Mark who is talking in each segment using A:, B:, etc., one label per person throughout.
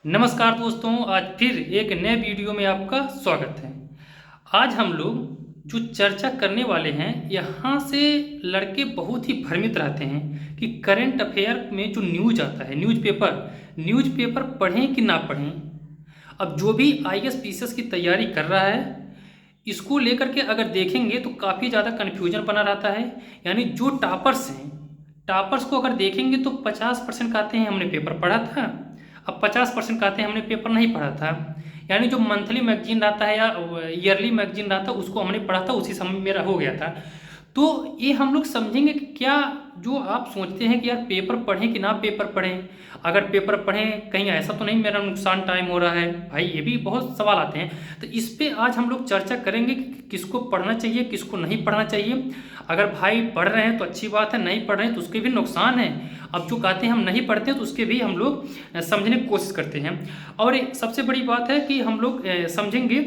A: नमस्कार दोस्तों, आज फिर एक नए वीडियो में आपका स्वागत है। आज हम लोग जो चर्चा करने वाले हैं, यहाँ से लड़के बहुत ही भ्रमित रहते हैं कि करंट अफेयर में जो न्यूज आता है, न्यूज़पेपर पढ़ें कि ना पढ़ें। अब जो भी आईएएस पीसीएस की तैयारी कर रहा है, इसको लेकर के अगर देखेंगे तो काफ़ी ज़्यादा कन्फ्यूजन बना रहता है। यानी जो टॉपर्स हैं, टॉपर्स को अगर देखेंगे तो 50% कहते हैं हमने पेपर पढ़ा था, अब 50% कहते हैं हमने पेपर नहीं पढ़ा था। यानी जो मंथली मैगजीन रहता है या ईयरली मैगजीन रहता है उसको हमने पढ़ा था, उसी समय मेरा हो गया था। तो ये हम लोग समझेंगे कि क्या जो आप सोचते हैं कि यार पेपर पढ़ें कि ना पेपर पढ़ें, अगर पेपर पढ़ें कहीं ऐसा तो नहीं मेरा नुकसान टाइम हो रहा है भाई, ये भी बहुत सवाल आते हैं। तो इस पे आज हम लोग चर्चा करेंगे कि किसको पढ़ना चाहिए किसको नहीं पढ़ना चाहिए। अगर भाई पढ़ रहे हैं तो अच्छी बात है, नहीं पढ़ रहे हैं तो उसके भी नुकसान है। अब जो कहते हैं हम नहीं पढ़ते तो उसके भी हम लोग समझने की कोशिश करते हैं। और सबसे बड़ी बात है कि हम लोग समझेंगे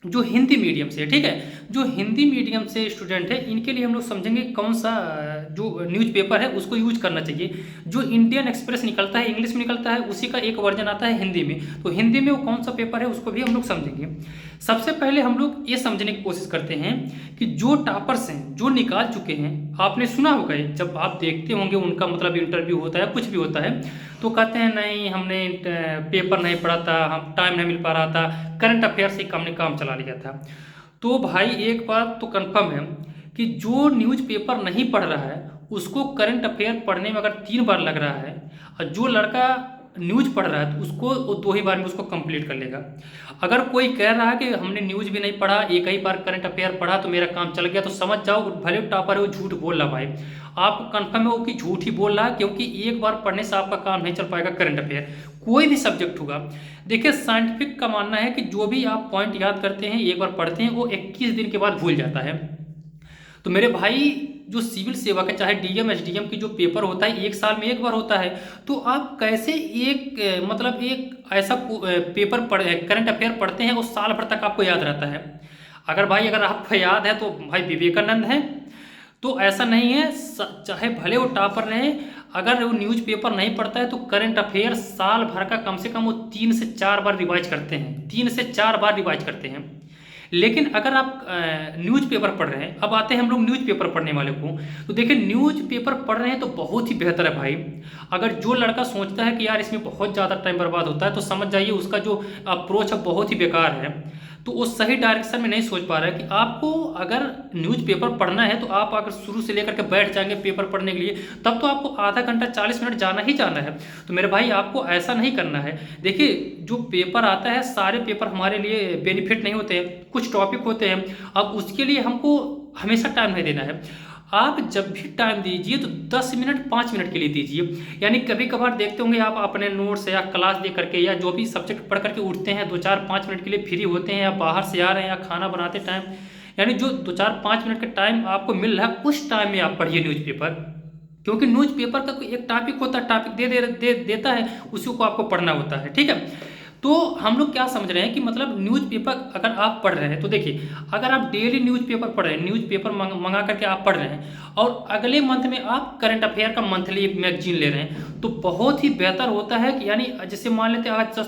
A: जो हिंदी मीडियम से, ठीक है, जो हिंदी मीडियम से स्टूडेंट है इनके लिए हम लोग समझेंगे कौन सा जो न्यूज़पेपर है उसको यूज करना चाहिए। जो इंडियन एक्सप्रेस निकलता है इंग्लिश में निकलता है, उसी का एक वर्जन आता है हिंदी में, तो हिंदी में वो कौन सा पेपर है उसको भी हम लोग समझेंगे। सबसे पहले हम लोग ये समझने की कोशिश करते हैं कि जो टॉपर्स हैं जो निकाल चुके हैं, आपने सुना होगा जब आप देखते होंगे उनका मतलब इंटरव्यू होता है कुछ भी होता है तो कहते हैं नहीं हमने पेपर नहीं पढ़ा था, हम टाइम नहीं मिल पा रहा था, करंट अफेयर से हमने काम चला लिया था। तो भाई एक बात तो कंफर्म है कि जो न्यूज़पेपर नहीं पढ़ रहा है उसको करंट अफेयर पढ़ने में अगर 3 बार लग रहा है, और जो लड़का न्यूज़ पढ़ रहा है तो उसको वो 2 ही बार में उसको कंप्लीट कर लेगा। अगर कोई कह रहा है कि हमने न्यूज़ भी नहीं पढ़ा, एक ही बार करंट अफेयर पढ़ा तो मेरा काम चल गया, तो समझ जाओ भले टॉपर है वो झूठ बोल रहा भाई। आपको कंफर्म है वो कि झूठ ही बोल रहा है, क्योंकि एक बार पढ़ने से आपका काम नहीं चल पाएगा करंट अफेयर, कोई भी सब्जेक्ट होगा। देखिए साइंटिफिक का मानना है कि जो भी आप पॉइंट याद करते हैं एक बार पढ़ते हैं वो 21 दिन के बाद भूल जाता है। तो मेरे भाई जो सिविल सेवा का चाहे डीएम एसडीएम की जो पेपर होता है 1 साल में एक बार होता है, तो आप कैसे एक मतलब एक ऐसा पेपर पढ़ करंट अफेयर पढ़ते हैं वो साल भर तक आपको याद रहता है। अगर आपको याद है तो भाई विवेकानंद है। तो ऐसा नहीं है, चाहे भले वो टॉपर रहे, अगर वो न्यूज़पेपर नहीं पढ़ता है तो करंट अफेयर साल भर का कम से कम वो 3 से 4 बार रिवाइज करते हैं, 3 से 4 बार रिवाइज करते हैं। लेकिन अगर आप न्यूज़पेपर पढ़ रहे हैं, अब आते हैं हम लोग न्यूज़पेपर पढ़ने वाले को, तो देखिए न्यूज़पेपर पढ़ रहे हैं तो बहुत ही बेहतर है भाई। अगर जो लड़का सोचता है कि यार इसमें बहुत ज़्यादा टाइम बर्बाद होता है तो समझ जाइए उसका जो अप्रोच है बहुत ही बेकार है। तो वो सही डायरेक्शन में नहीं सोच पा रहा है कि आपको अगर न्यूज़पेपर पढ़ना है तो आप अगर शुरू से लेकर के बैठ जाएंगे पेपर पढ़ने के लिए, तब तो आपको आधा घंटा 40 मिनट जाना ही जाना है। तो मेरे भाई आपको ऐसा नहीं करना है। देखिए जो पेपर आता है सारे पेपर हमारे लिए बेनिफिट नहीं होते हैं, कुछ टॉपिक होते हैं, अब उसके लिए हमको हमेशा टाइम नहीं देना है। आप जब भी टाइम दीजिए तो 10 मिनट 5 मिनट के लिए दीजिए। यानी कभी कभार देखते होंगे आप अपने नोट्स या क्लास दे करके या जो भी सब्जेक्ट पढ़ करके उठते हैं 2 4 5 मिनट के लिए फ्री होते हैं, या बाहर से आ रहे हैं या खाना बनाते टाइम, यानी जो 2 4 5 मिनट का टाइम आपको मिल रहा है उस टाइम में आप पढ़िए न्यूज़पेपर। क्योंकि न्यूज़पेपर का कोई एक टॉपिक होता है, टॉपिक देता है, उसी को आपको पढ़ना होता है, ठीक है। तो हम लोग क्या समझ रहे हैं कि मतलब न्यूज़पेपर अगर आप पढ़ रहे हैं तो देखिए, अगर आप डेली न्यूज़पेपर पढ़ रहे हैं, न्यूज़पेपर मंगा करके आप पढ़ रहे हैं, और अगले मंथ में आप करंट अफेयर का मंथली एक मैगजीन ले रहे हैं, तो बहुत ही बेहतर होता है कि यानी जैसे मान लेते हैं आज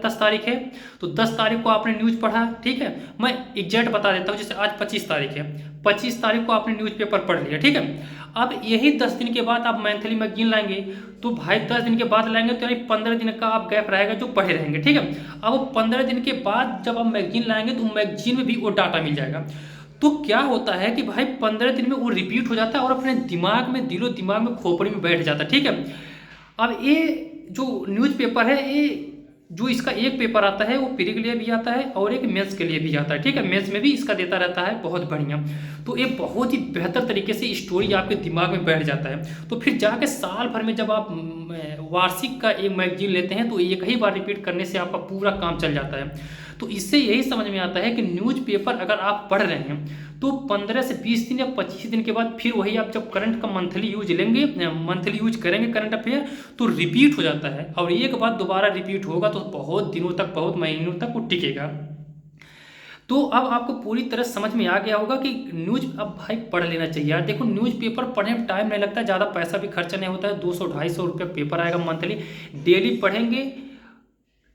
A: 10 तारीख है, तो 10 तारीख को आपने न्यूज़ पढ़ा, ठीक है, मैं एग्जैक्ट बता देता हूँ, जैसे आज 25 तारीख है, 25 तारीख को आपने न्यूज़पेपर पढ़ लिया, ठीक है। अब यही 10 दिन के बाद आप मंथली मैगजीन लाएंगे, तो भाई 10 दिन के बाद लाएंगे तो यानी 15 दिन का आप गैप रहेगा जो पढ़े रहेंगे, ठीक है। अब वो 15 दिन के बाद जब आप मैगजीन लाएंगे तो मैगजीन में भी वो डाटा मिल जाएगा। तो क्या होता है कि भाई 15 दिन में वो रिपीट हो जाता है और अपने दिमाग में दिलो दिमाग में खोपड़ी में बैठ जाता है, ठीक है। अब ये जो न्यूज़पेपर है, ये जो इसका एक पेपर आता है वो प्री के लिए भी आता है और एक मेंस के लिए भी आता है, ठीक है, मेंस में भी इसका देता रहता है, बहुत बढ़िया। तो ये बहुत ही बेहतर तरीके से स्टोरी आपके दिमाग में बैठ जाता है। तो फिर जाके साल भर में जब आप वार्षिक का एक मैगजीन लेते हैं तो एक ही बार रिपीट करने से आपका पूरा काम चल जाता है। तो इससे यही समझ में आता है कि न्यूज़पेपर अगर आप पढ़ रहे हैं तो 15 से 20 दिन या 25 दिन के बाद फिर वही आप जब करंट का मंथली यूज लेंगे, मंथली यूज करेंगे करंट अफेयर, तो रिपीट हो जाता है, और एक बार दोबारा रिपीट होगा तो बहुत दिनों तक बहुत महीनों तक वो टिकेगा। तो अब आपको पूरी तरह समझ में आ गया होगा कि न्यूज़ अब भाई पढ़ लेना चाहिए यार। देखो न्यूज़पेपर पढ़ने में टाइम नहीं लगता, ज़्यादा पैसा भी खर्चा नहीं होता है, 200 250 रुपये पेपर आएगा मंथली, डेली पढ़ेंगे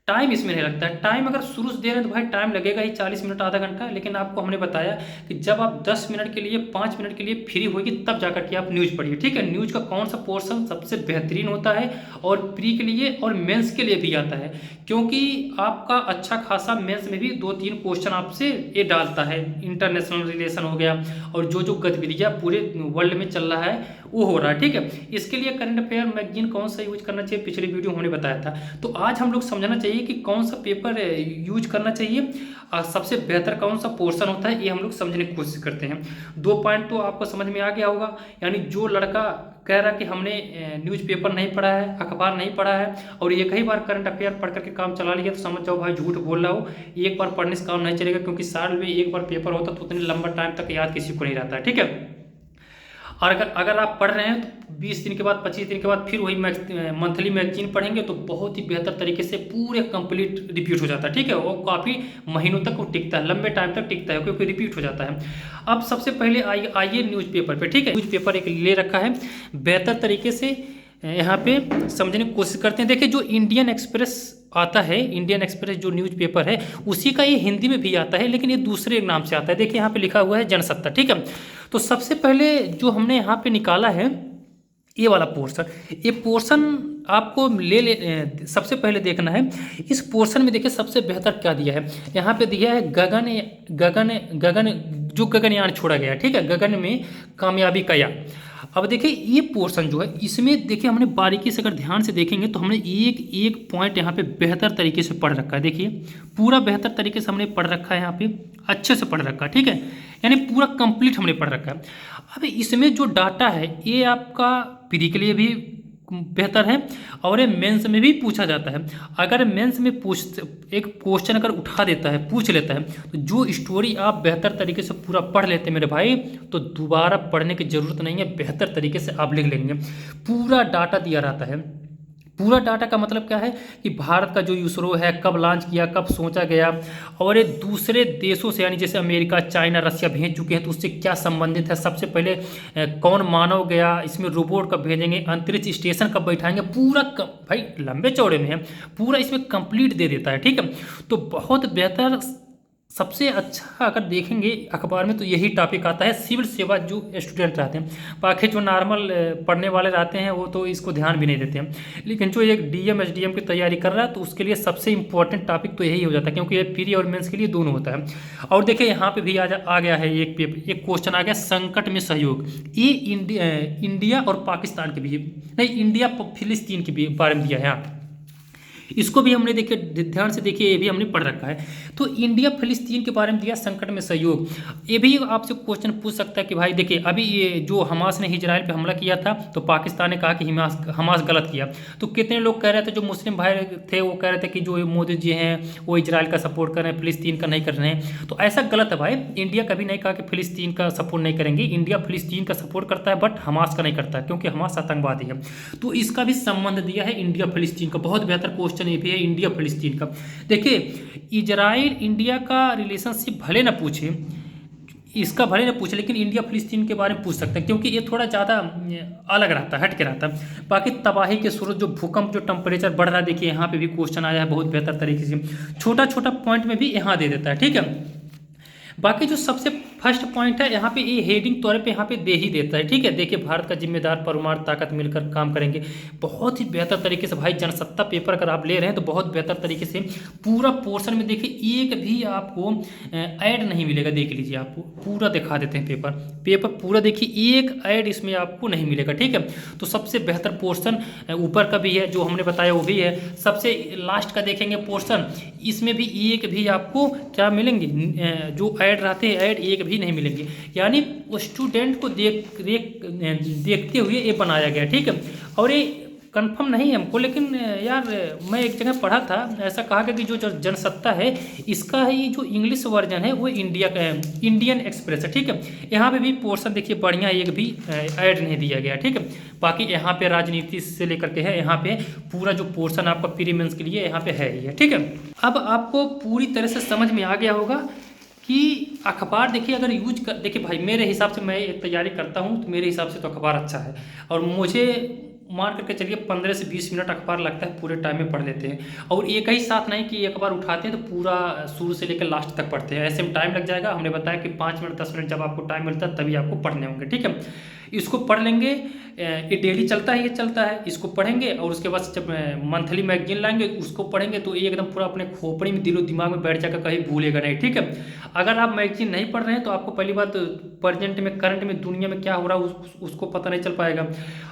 A: टाइम इसमें नहीं लगता है। टाइम अगर शुरू से दे रहे हैं तो भाई टाइम लगेगा ही 40 मिनट आधा घंटा, लेकिन आपको हमने बताया कि जब आप 10 मिनट के लिए 5 मिनट के लिए फ्री होगी तब जाकर के आप न्यूज़ पढ़िए, ठीक है। न्यूज़ का कौन सा पोर्शन सबसे बेहतरीन होता है और प्री के लिए और मेंस के लिए भी आता है, क्योंकि आपका अच्छा खासा मेंस में भी 2-3 क्वेश्चन आपसे ये डालता है। इंटरनेशनल रिलेशन हो गया और जो गतिविधियाँ पूरे वर्ल्ड में चल रहा है वो हो रहा है, ठीक है। इसके लिए करंट अफेयर मैगजीन कौन सा यूज करना चाहिए, पिछले वीडियो हमने बताया था। तो आज हम लोग समझना चाहिए कि कौन सा पेपर यूज करना चाहिए और सबसे बेहतर कौन सा पोर्शन होता है, ये हम लोग समझने की कोशिश करते हैं। 2 पॉइंट तो आपको समझ में आ गया होगा, यानी जो लड़का कह रहा कि हमने न्यूज़पेपर नहीं पढ़ा है, अखबार नहीं पढ़ा है और एक ही बार करंट अफेयर पढ़ करके काम चला लिया, तो समझ जाओ भाई झूठ बोल रहा हो। एक बार पढ़ने से काम नहीं चलेगा, क्योंकि साल में एक बार पेपर होता तो उतने लंबा टाइम तक याद किसी को नहीं रहता है, ठीक है। और अगर आप पढ़ रहे हैं तो 20 दिन के बाद 25 दिन के बाद फिर वही मंथली मैगजीन पढ़ेंगे तो बहुत ही बेहतर तरीके से पूरे कंप्लीट रिपीट हो जाता है, ठीक है। वो काफ़ी महीनों तक वो टिकता है, लंबे टाइम तक टिकता है, क्योंकि रिपीट हो जाता है। अब सबसे पहले आइए न्यूज़पेपर पे, ठीक है। न्यूज़पेपर एक ले रखा है बेहतर तरीके से, यहाँ पे समझने की कोशिश करते हैं। देखिए जो इंडियन एक्सप्रेस आता है, इंडियन एक्सप्रेस जो न्यूज़पेपर है उसी का ये हिंदी में भी आता है, लेकिन ये दूसरे नाम से आता है। देखिए यहाँ पे लिखा हुआ है जनसत्ता, ठीक है। तो सबसे पहले जो हमने यहाँ पे निकाला है ये वाला पोर्शन, ये पोर्शन आपको सबसे पहले देखना है। इस पोर्शन में देखिए सबसे बेहतर क्या दिया है, यहाँ पे दिया है गगन गगन गगन जो गगनयान छोड़ा गया, ठीक है, गगन में कामयाबी का यान। अब देखिए ये पोर्शन जो है इसमें देखिए हमने बारीकी से अगर ध्यान से देखेंगे तो हमने एक एक पॉइंट यहाँ पे बेहतर तरीके से पढ़ रखा है। देखिए पूरा बेहतर तरीके से हमने पढ़ रखा है, यहाँ पे अच्छे से पढ़ रखा है, ठीक है, यानी पूरा कंप्लीट हमने पढ़ रखा है। अब इसमें जो डाटा है ये आपका प्री के लिए भी बेहतर है और ये मेंस में भी पूछा जाता है। अगर मेंस में एक क्वेश्चन अगर उठा देता है, पूछ लेता है, तो जो स्टोरी आप बेहतर तरीके से पूरा पढ़ लेते हैं मेरे भाई, तो दोबारा पढ़ने की जरूरत नहीं है, बेहतर तरीके से आप लिख लेंगे। पूरा डाटा दिया रहता है। पूरा डाटा का मतलब क्या है कि भारत का जो इसरो है कब लॉन्च किया, कब सोचा गया, और ये दूसरे देशों से यानी जैसे अमेरिका, चाइना, रसिया भेज चुके हैं तो उससे क्या संबंधित है, सबसे पहले कौन मानव गया, इसमें रोबोट कब भेजेंगे, अंतरिक्ष स्टेशन कब बैठाएंगे, पूरा भाई लंबे चौड़े में है, पूरा इसमें कंप्लीट दे देता है, ठीक है। तो बहुत बेहतर, सबसे अच्छा अगर देखेंगे अखबार में तो यही टॉपिक आता है। सिविल सेवा जो स्टूडेंट रहते हैं, बाकी जो नॉर्मल पढ़ने वाले रहते हैं वो तो इसको ध्यान भी नहीं देते हैं, लेकिन जो एक डीएम एसडीएम की तैयारी कर रहा है तो उसके लिए सबसे इंपॉर्टेंट टॉपिक तो यही हो जाता है, क्योंकि ये प्री और मेंस के लिए दोनों होता है। और देखिए यहाँ पे भी आ गया है एक क्वेश्चन आ गया, संकट में सहयोग। ये इंडिया और पाकिस्तान के भी नहीं, इंडिया फिलिस्तीन के भी बारे में दिया है यहाँ, इसको भी हमने देखिए ध्यान से देखिए, ये भी हमने पढ़ रखा है। तो इंडिया फिलिस्तीन के बारे में दिया, संकट में सहयोग। ये भी आपसे क्वेश्चन पूछ सकता है कि भाई देखिए अभी ये जो हमास ने इजराइल पे हमला किया था तो पाकिस्तान ने कहा कि हमास गलत किया, तो कितने लोग कह रहे थे, जो मुस्लिम भाई थे वो कह रहे थे कि जो मोदी जी हैं वो इजराइल का सपोर्ट कर रहे हैं, फिलिस्तीन का नहीं कर रहे हैं। तो ऐसा गलत है भाई, इंडिया कभी नहीं कहा कि फिलिस्तीन का सपोर्ट नहीं करेंगे। इंडिया फिलिस्तीन का सपोर्ट करता है बट हमास का नहीं करता है, क्योंकि हमास आतंकवादी है। तो इसका भी संबंध दिया है इंडिया फिलिस्तीन का, बहुत बेहतर क्वेश्चन ये भी है इंडिया फिलिस्तीन का। देखिए इजराइल इंडिया का रिलेशनशिप भले ना पूछे, इसका भले ना पूछे, लेकिन इंडिया फिलिस्तीन के बारे में पूछ सकते हैं, क्योंकि ये थोड़ा ज़्यादा अलग रहता है, हट के रहता है। बाकी तबाही के स्रोत, जो भूकंप, जो टेम्परेचर बढ़ रहा है, देखिए यहाँ पे भी क्वेश्चन आया है बहुत बेहतर तरीके से, छोटा छोटा पॉइंट में भी यहाँ दे देता है, ठीक है। बाकी जो सबसे फर्स्ट पॉइंट है यहाँ पे ये हेडिंग तौर पे यहाँ पे दे ही देता है, ठीक है। देखिए भारत का जिम्मेदार परमाणु ताकत मिलकर काम करेंगे, बहुत ही बेहतर तरीके से भाई जनसत्ता पेपर अगर आप ले रहे हैं तो बहुत बेहतर तरीके से पूरा पोर्शन में देखिए एक भी आपको ऐड नहीं मिलेगा। देख लीजिए, आपको पूरा दिखा देते हैं पेपर पूरा देखिए, एक ऐड इसमें आपको नहीं मिलेगा, ठीक है। तो सबसे बेहतर पोर्शन ऊपर का भी है जो हमने बताया वो भी है, सबसे लास्ट का देखेंगे पोर्शन, इसमें भी एक भी आपको क्या मिलेंगे, जो ऐड रहते हैं ऐड एक भी नहीं मिलेंगे, यानी स्टूडेंट को देखते हुए ये बनाया गया, ठीक है। और ये कंफर्म नहीं है हमको, लेकिन यार मैं एक जगह पढ़ा था, ऐसा कहा गया कि जो जनसत्ता है इसका ही जो इंग्लिश वर्जन है वो इंडिया का इंडियन एक्सप्रेस है, ठीक है। यहाँ पे भी पोर्शन देखिए बढ़िया, एक भी ऐड नहीं दिया गया, ठीक है। बाकी यहाँ पे राजनीति से लेकर के है, यहाँ पे पूरा जो पोर्शन आपका प्री मेंस के लिए यहाँ पे है ही है, ठीक है। अब आपको पूरी तरह से समझ में आ गया होगा कि अखबार देखिए अगर देखिए भाई मेरे हिसाब से, मैं तैयारी करता हूँ तो मेरे हिसाब से तो अखबार अच्छा है, और मान करके चलिए 15 से 20 मिनट अखबार लगता है, पूरे टाइम में पढ़ लेते हैं। और एक ही साथ नहीं कि एक बार उठाते हैं तो पूरा शुरू से लेकर लास्ट तक पढ़ते हैं, ऐसे में टाइम लग जाएगा। हमने बताया कि 5 मिनट 10 मिनट जब आपको टाइम मिलता है तभी आपको पढ़ने होंगे, ठीक है। इसको पढ़ लेंगे, ये डेली चलता है, ये चलता है, इसको पढ़ेंगे और उसके बाद जब मंथली मैगजीन लाएंगे उसको पढ़ेंगे तो ये एकदम पूरा अपने खोपड़ी में, दिलो दिमाग में बैठ जाकर कहीं भूलेगा नहीं, ठीक है। अगर आप मैगजीन नहीं पढ़ रहे हैं तो आपको पहली बात प्रेजेंट में, करंट में दुनिया में क्या हो रहा है उसको पता नहीं चल पाएगा।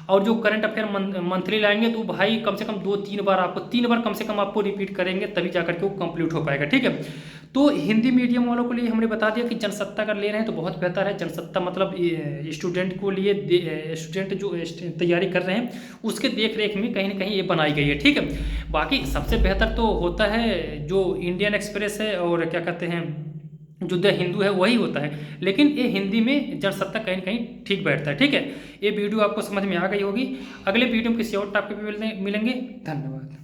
A: और जो करंट अफेयर मंथली लाएंगे तो भाई कम से कम 2-3 बार, आपको 3 बार कम से कम आपको रिपीट करेंगे तभी जाकर के वो कंप्लीट हो पाएगा, ठीक है। तो हिंदी मीडियम वालों के लिए हमने बता दिया कि जनसत्ता अगर ले रहे हैं तो बहुत बेहतर है। जनसत्ता मतलब स्टूडेंट को लिए, स्टूडेंट जो तैयारी कर रहे हैं उसके देख रेख में कहीं ना कहीं ये बनाई गई है, ठीक है। बाकी सबसे बेहतर तो होता है जो इंडियन एक्सप्रेस है और क्या कहते हैं जो द हिंदू है वही होता है, लेकिन ये हिंदी में जनसत्ता कहीं ना कहीं ठीक बैठता है, ठीक है। ये वीडियो आपको समझ में आ गई होगी। अगले वीडियो में किसी और टॉपिक पे मिलेंगे। धन्यवाद।